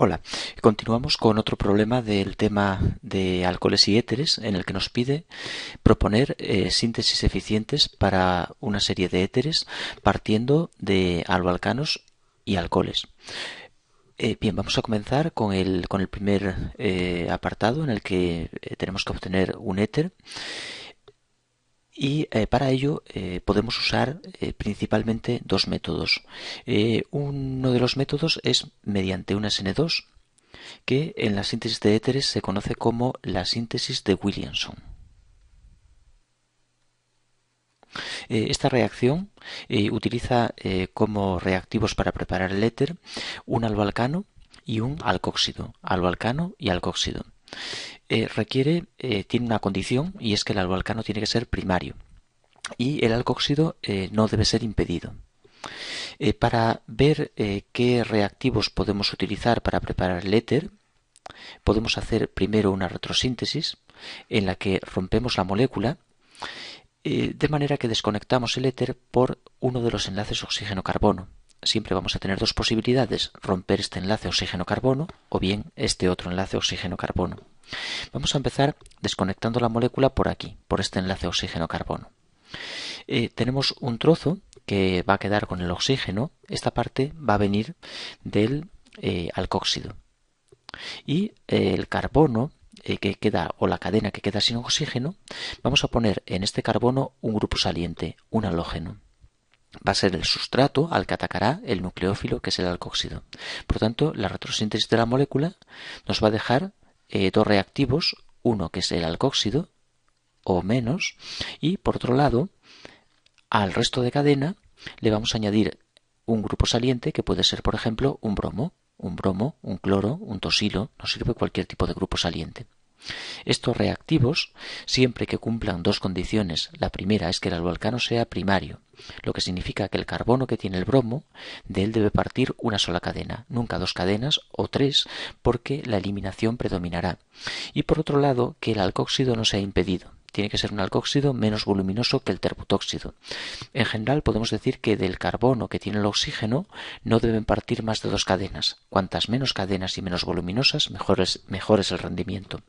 Hola, continuamos con otro problema del tema de alcoholes y éteres en el que nos pide proponer síntesis eficientes para una serie de éteres partiendo de aloalcanos y alcoholes. Bien, vamos a comenzar con el primer apartado en el que tenemos que obtener un éter. Y para ello podemos usar principalmente dos métodos. Uno de los métodos es mediante un SN2, que en la síntesis de éteres se conoce como la síntesis de Williamson. Esta reacción utiliza como reactivos para preparar el éter un aloalcano y un alcóxido, aloalcano y alcóxido. Tiene una condición, y es que el aloalcano tiene que ser primario y el alcóxido no debe ser impedido. Para ver qué reactivos podemos utilizar para preparar el éter, podemos hacer primero una retrosíntesis en la que rompemos la molécula de manera que desconectamos el éter por uno de los enlaces oxígeno-carbono. Siempre vamos a tener dos posibilidades: romper este enlace oxígeno-carbono o bien este otro enlace oxígeno-carbono. Vamos a empezar desconectando la molécula por aquí, por este enlace oxígeno-carbono. Tenemos un trozo que va a quedar con el oxígeno. Esta parte va a venir del alcóxido. Y el carbono que queda, o la cadena que queda sin oxígeno, vamos a poner en este carbono un grupo saliente, un halógeno. Va a ser el sustrato al que atacará el nucleófilo, que es el alcóxido. Por lo tanto, la retrosíntesis de la molécula nos va a dejar dos reactivos, uno que es el alcóxido, o menos, y por otro lado, al resto de cadena le vamos a añadir un grupo saliente que puede ser, por ejemplo, un bromo, un cloro, un tosilo. Nos sirve cualquier tipo de grupo saliente. Estos reactivos, siempre que cumplan dos condiciones: la primera es que el aloalcano sea primario, lo que significa que el carbono que tiene el bromo, de él debe partir una sola cadena, nunca dos cadenas o tres, porque la eliminación predominará. Y por otro lado, que el alcóxido no sea impedido. Tiene que ser un alcóxido menos voluminoso que el terbutóxido. En general podemos decir que del carbono que tiene el oxígeno no deben partir más de dos cadenas. Cuantas menos cadenas y menos voluminosas, mejor es el rendimiento.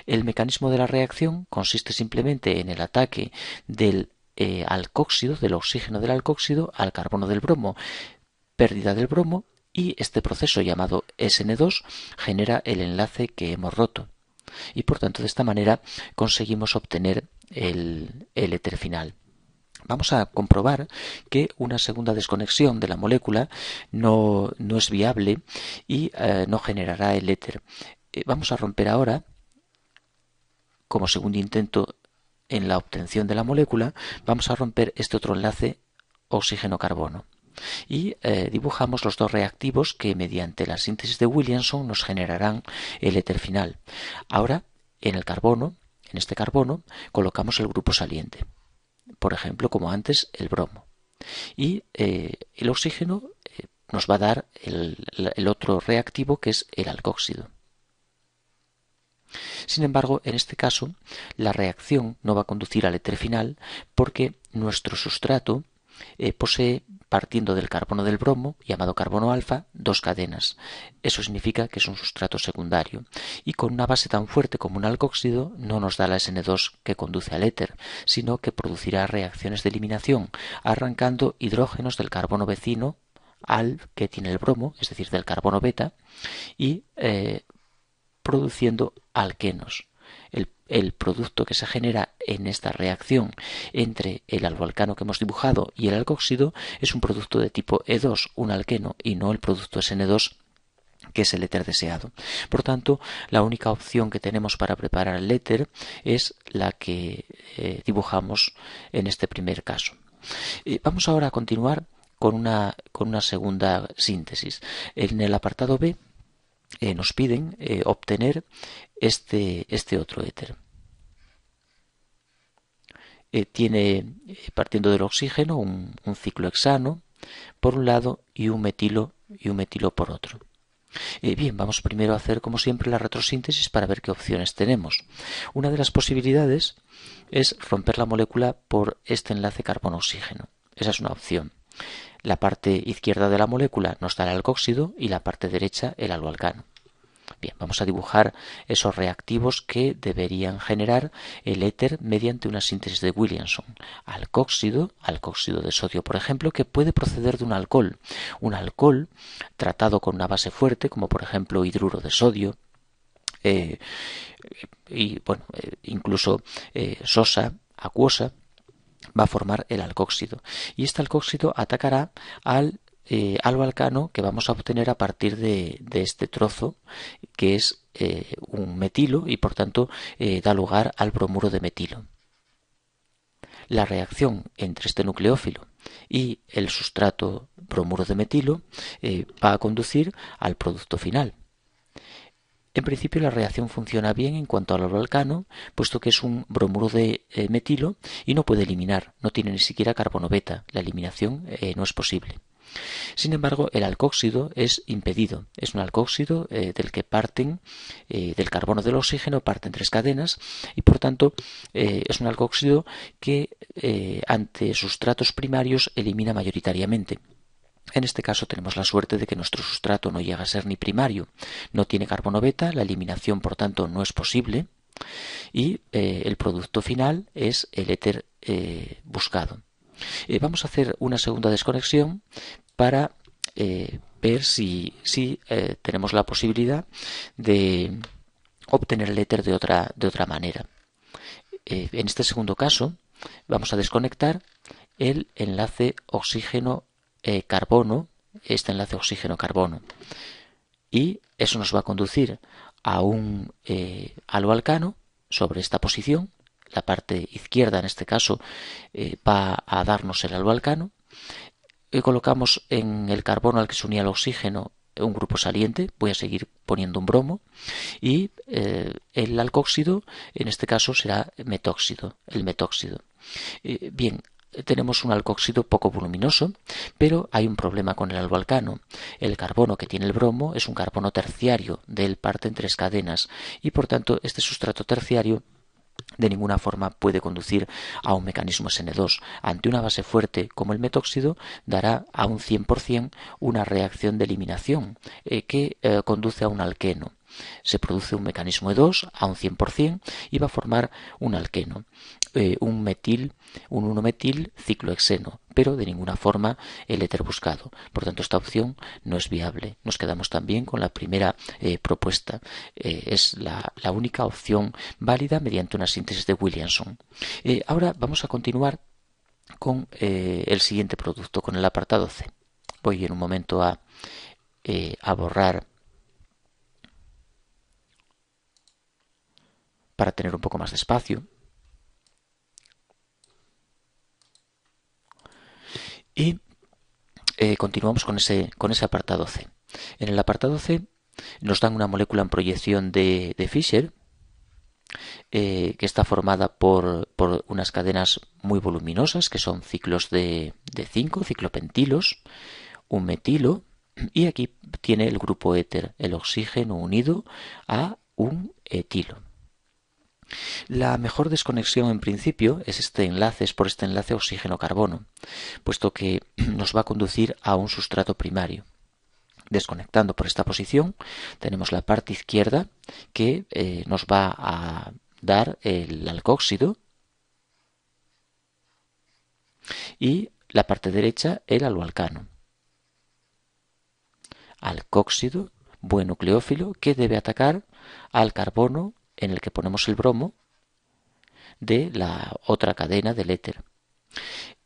El mecanismo de la reacción consiste simplemente en el ataque del alcóxido, del oxígeno del alcóxido, al carbono del bromo, pérdida del bromo, y este proceso llamado SN2 genera el enlace que hemos roto. Y por tanto, de esta manera conseguimos obtener el éter final. Vamos a comprobar que una segunda desconexión de la molécula no es viable y no generará el éter. Vamos a romper ahora, como segundo intento en la obtención de la molécula, vamos a romper este otro enlace oxígeno-carbono. Y dibujamos los dos reactivos que mediante la síntesis de Williamson nos generarán el éter final. Ahora, en este carbono, colocamos el grupo saliente. Por ejemplo, como antes, el bromo. Y el oxígeno nos va a dar el otro reactivo, que es el alcóxido. Sin embargo, en este caso, la reacción no va a conducir al éter final porque nuestro sustrato posee, partiendo del carbono del bromo, llamado carbono alfa, dos cadenas. Eso significa que es un sustrato secundario. Y con una base tan fuerte como un alcóxido no nos da la SN2 que conduce al éter, sino que producirá reacciones de eliminación, arrancando hidrógenos del carbono vecino al que tiene el bromo, es decir, del carbono beta, y produciendo alquenos. El producto que se genera en esta reacción entre el aloalcano que hemos dibujado y el alcóxido es un producto de tipo E2, un alqueno, y no el producto SN2, que es el éter deseado. Por tanto, la única opción que tenemos para preparar el éter es la que dibujamos en este primer caso. Vamos ahora a continuar con una segunda síntesis. En el apartado B nos piden obtener este otro éter. Tiene, partiendo del oxígeno, un ciclo hexano por un lado y un metilo por otro. Bien, vamos primero a hacer, como siempre, la retrosíntesis para ver qué opciones tenemos. Una de las posibilidades es romper la molécula por este enlace carbono-oxígeno. Esa es una opción. La parte izquierda de la molécula nos da el alcóxido y la parte derecha el aloalcano. Bien, vamos a dibujar esos reactivos que deberían generar el éter mediante una síntesis de Williamson. Alcóxido de sodio, por ejemplo, que puede proceder de un alcohol. Un alcohol tratado con una base fuerte, como por ejemplo hidruro de sodio, incluso sosa, acuosa, va a formar el alcóxido. Y este alcóxido atacará al aloalcano que vamos a obtener a partir de este trozo, que es un metilo, y por tanto da lugar al bromuro de metilo. La reacción entre este nucleófilo y el sustrato bromuro de metilo va a conducir al producto final. En principio la reacción funciona bien en cuanto al aloalcano, puesto que es un bromuro de metilo y no puede eliminar, no tiene ni siquiera carbono beta, la eliminación no es posible. Sin embargo, el alcóxido es impedido, es un alcóxido del que parten, del carbono del oxígeno, parten 3 cadenas y por tanto es un alcóxido que ante sustratos primarios elimina mayoritariamente. En este caso tenemos la suerte de que nuestro sustrato no llega a ser ni primario, no tiene carbono beta, la eliminación por tanto no es posible y el producto final es el éter buscado. Vamos a hacer una segunda desconexión para ver si tenemos la posibilidad de obtener el éter de otra manera. En este segundo caso vamos a desconectar el enlace oxígeno-carbono, este enlace oxígeno-carbono, y eso nos va a conducir a un aloalcano sobre esta posición. La parte izquierda en este caso va a darnos el aloalcano. Colocamos en el carbono al que se unía el oxígeno un grupo saliente, voy a seguir poniendo un bromo, y el alcóxido en este caso será metóxido, el metóxido. Bien, tenemos un alcóxido poco voluminoso, pero hay un problema con el aloalcano. El carbono que tiene el bromo es un carbono terciario, de él parten 3 cadenas, y por tanto este sustrato terciario de ninguna forma puede conducir a un mecanismo SN2. Ante una base fuerte como el metóxido, dará a un 100% una reacción de eliminación que conduce a un alqueno. Se produce un mecanismo E2 a un 100% y va a formar un alqueno, un 1-metil ciclohexeno, pero de ninguna forma el éter buscado. Por tanto, esta opción no es viable. Nos quedamos también con la primera propuesta. Es la única opción válida mediante una síntesis de Williamson. Ahora vamos a continuar con el siguiente producto, con el apartado C. Voy en un momento a borrar para tener un poco más de espacio. Y continuamos con ese apartado C. En el apartado C nos dan una molécula en proyección de Fischer que está formada por unas cadenas muy voluminosas que son ciclos de 5, ciclopentilos, un metilo, y aquí tiene el grupo éter, el oxígeno unido a un etilo. La mejor desconexión en principio es por este enlace oxígeno-carbono, puesto que nos va a conducir a un sustrato primario. Desconectando por esta posición tenemos la parte izquierda que nos va a dar el alcóxido y la parte derecha el aloalcano. Alcóxido, buen nucleófilo, que debe atacar al carbono en el que ponemos el bromo de la otra cadena del éter.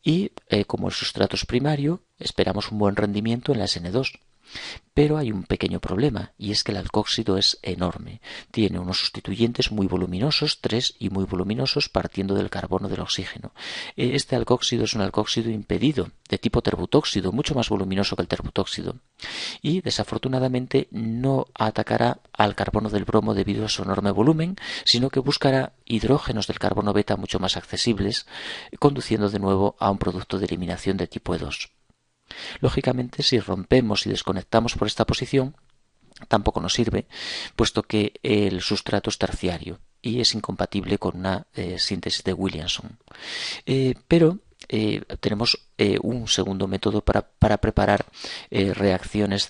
Y como el sustrato es primario, esperamos un buen rendimiento en la SN2. Pero hay un pequeño problema, y es que el alcóxido es enorme. Tiene unos sustituyentes muy voluminosos, 3 y muy voluminosos, partiendo del carbono del oxígeno. Este alcóxido es un alcóxido impedido, de tipo terbutóxido, mucho más voluminoso que el terbutóxido. Y desafortunadamente no atacará al carbono del bromo debido a su enorme volumen, sino que buscará hidrógenos del carbono beta mucho más accesibles, conduciendo de nuevo a un producto de eliminación de tipo E2. Lógicamente, si rompemos y desconectamos por esta posición, tampoco nos sirve, puesto que el sustrato es terciario y es incompatible con una síntesis de Williamson. Pero tenemos un segundo método para preparar reacciones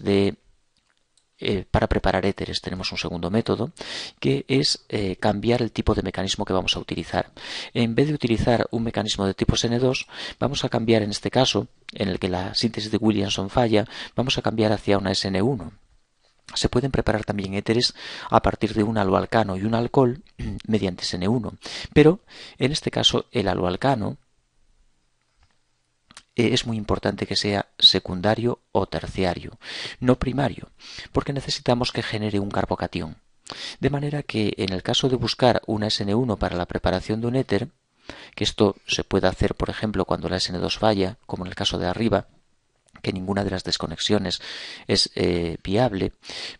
para preparar éteres. Tenemos un segundo método que es cambiar el tipo de mecanismo que vamos a utilizar. En vez de utilizar un mecanismo de tipo N2, vamos a cambiar, en este caso, en el que la síntesis de Williamson falla, vamos a cambiar hacia una SN1. Se pueden preparar también éteres a partir de un aloalcano y un alcohol mediante SN1, pero en este caso el aloalcano es muy importante que sea secundario o terciario, no primario, porque necesitamos que genere un carbocatión. De manera que en el caso de buscar una SN1 para la preparación de un éter, que esto se puede hacer por ejemplo cuando la SN2 falla, como en el caso de arriba, que ninguna de las desconexiones es viable,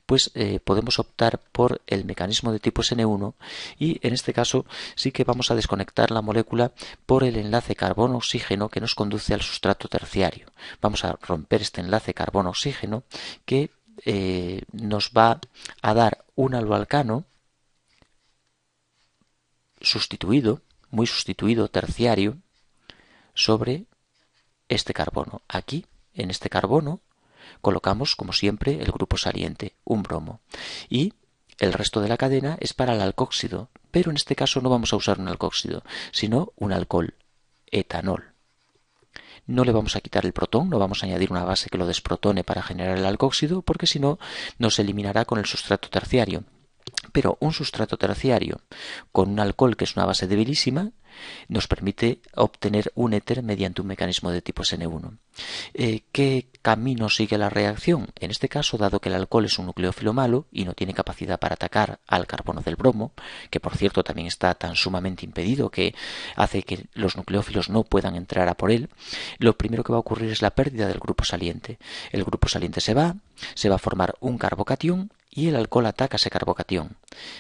pues podemos optar por el mecanismo de tipo SN1 y en este caso sí que vamos a desconectar la molécula por el enlace carbono-oxígeno que nos conduce al sustrato terciario. Vamos a romper este enlace carbono-oxígeno que nos va a dar un aloalcano sustituido, muy sustituido, terciario, sobre este carbono. Aquí, en este carbono, colocamos, como siempre, el grupo saliente, un bromo. Y el resto de la cadena es para el alcóxido, pero en este caso no vamos a usar un alcóxido, sino un alcohol, etanol. No le vamos a quitar el protón, no vamos a añadir una base que lo desprotone para generar el alcóxido, porque si no, nos eliminará con el sustrato terciario. Pero un sustrato terciario con un alcohol que es una base debilísima nos permite obtener un éter mediante un mecanismo de tipo SN1. ¿Qué camino sigue la reacción? En este caso, dado que el alcohol es un nucleófilo malo y no tiene capacidad para atacar al carbono del bromo, que por cierto también está tan sumamente impedido que hace que los nucleófilos no puedan entrar a por él, lo primero que va a ocurrir es la pérdida del grupo saliente. El grupo saliente se va a formar un carbocatión y el alcohol ataca ese carbocatión.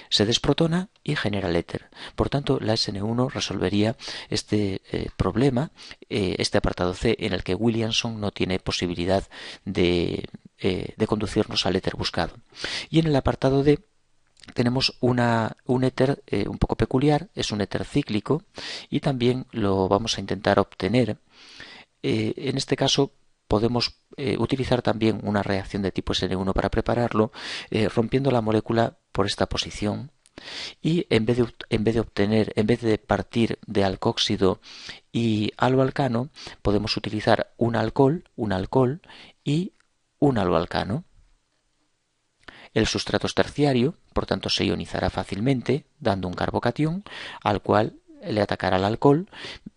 Se desprotona y genera el éter. Por tanto, la SN1 resolvería este problema, este apartado C, en el que Williamson no tiene posibilidad de conducirnos al éter buscado. Y en el apartado D tenemos un éter un poco peculiar, es un éter cíclico y también lo vamos a intentar obtener. En este caso podemos utilizar también una reacción de tipo SN1 para prepararlo, rompiendo la molécula por esta posición. Y en vez de partir de alcóxido y aloalcano, podemos utilizar un alcohol y un aloalcano. El sustrato es terciario, por tanto se ionizará fácilmente, dando un carbocatión, al cual le atacará al alcohol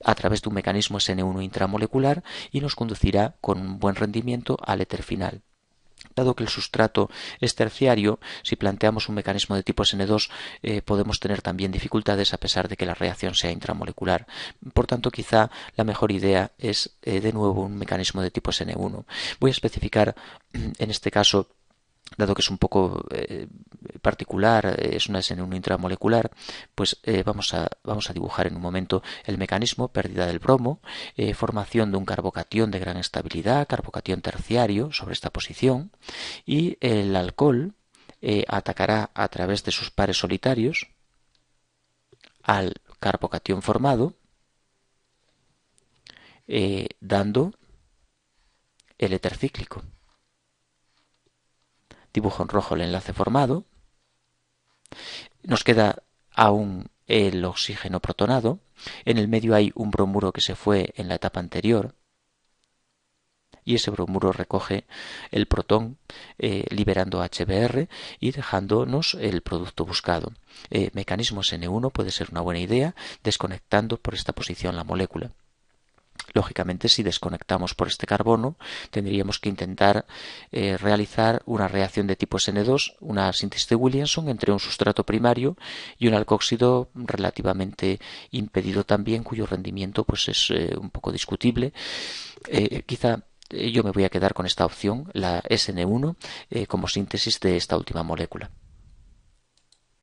a través de un mecanismo SN1 intramolecular y nos conducirá con un buen rendimiento al éter final. Dado que el sustrato es terciario, si planteamos un mecanismo de tipo SN2 podemos tener también dificultades a pesar de que la reacción sea intramolecular. Por tanto, quizá la mejor idea es de nuevo un mecanismo de tipo SN1. Voy a especificar en este caso, dado que es un poco particular, es una SN1 intramolecular, pues vamos a dibujar en un momento el mecanismo: pérdida del bromo, formación de un carbocatión de gran estabilidad, carbocatión terciario sobre esta posición, y el alcohol atacará a través de sus pares solitarios al carbocatión formado, dando el éter cíclico. Dibujo en rojo el enlace formado. Nos queda aún el oxígeno protonado. En el medio hay un bromuro que se fue en la etapa anterior. Y ese bromuro recoge el protón liberando HBr y dejándonos el producto buscado. Mecanismo SN1 puede ser una buena idea, desconectando por esta posición la molécula. Lógicamente, si desconectamos por este carbono, tendríamos que intentar realizar una reacción de tipo SN2, una síntesis de Williamson entre un sustrato primario y un alcóxido relativamente impedido también, cuyo rendimiento pues es un poco discutible. Quizá yo me voy a quedar con esta opción, la SN1, como síntesis de esta última molécula.